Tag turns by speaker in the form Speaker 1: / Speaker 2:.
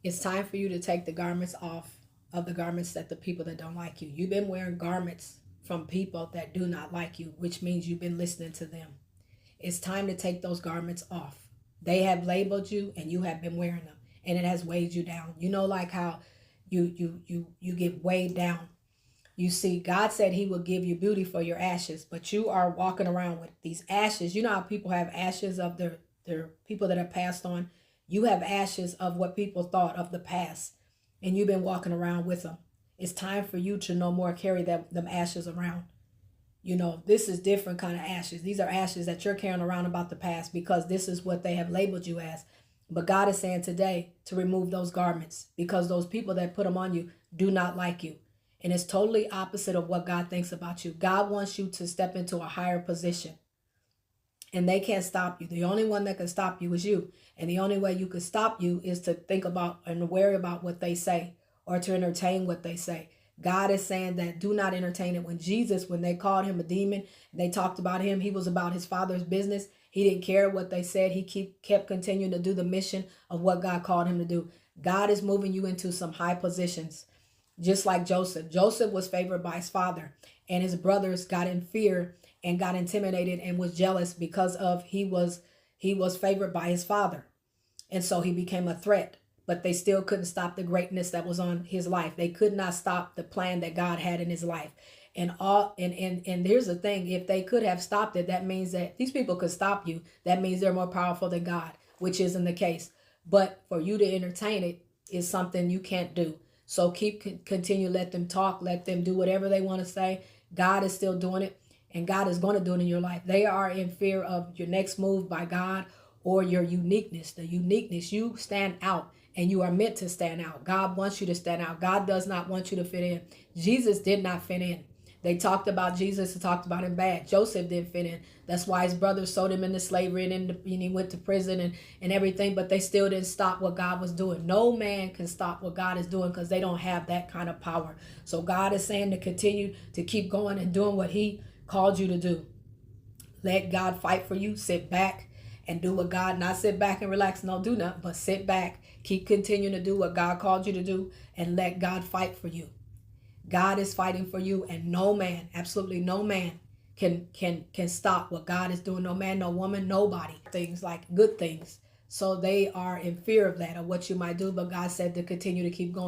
Speaker 1: It's time for you to take the garments off of the garments that the people that don't like you. You've been wearing garments from people that do not like you, which means you've been listening to them. It's time to take those garments off. They have labeled you and you have been wearing them, and it has weighed you down. You know, like how you get weighed down. You see, God said he will give you beauty for your ashes, but you are walking around with these ashes. You know how people have ashes of their people that have passed on? You have ashes of what people thought of the past, and you've been walking around with them. It's time for you to no more carry them ashes around. You know, this is different kind of ashes. These are ashes that you're carrying around about the past because this is what they have labeled you as. But God is saying today to remove those garments because those people that put them on you do not like you. And it's totally opposite of what God thinks about you. God wants you to step into a higher position. And they can't stop you. The only one that can stop you is you. And the only way you can stop you is to think about and worry about what they say or to entertain what they say. God is saying that do not entertain it. When Jesus, when they called him a demon, they talked about him, he was about his father's business. He didn't care what they said. He kept continuing to do the mission of what God called him to do. God is moving you into some high positions. Just like Joseph. Joseph was favored by his father, and his brothers got in fear and got intimidated and was jealous because of he was favored by his father. And so he became a threat, but they still couldn't stop the greatness that was on his life. They could not stop the plan that God had in his life. And here's the thing, if they could have stopped it, that means that these people could stop you. That means they're more powerful than God, which isn't the case. But for you to entertain it is something you can't do. So continue, let them talk, let them do whatever they want to say. God is still doing it, and God is going to do it in your life. They are in fear of your next move by God or your uniqueness. The uniqueness, you stand out, and you are meant to stand out. God wants you to stand out. God does not want you to fit in. Jesus did not fit in. They talked about Jesus and talked about him bad. Joseph didn't fit in. That's why his brothers sold him into slavery and he went to prison and everything, but they still didn't stop what God was doing. No man can stop what God is doing because they don't have that kind of power. So God is saying to continue to keep going and doing what he called you to do. Let God fight for you. Sit back and do what God, not sit back and relax, no, do nothing, but sit back, keep continuing to do what God called you to do, and let God fight for you. God is fighting for you, and no man, absolutely no man can stop what God is doing. No man, no woman, nobody. Things like good things. So they are in fear of that, of what you might do, but God said to continue to keep going.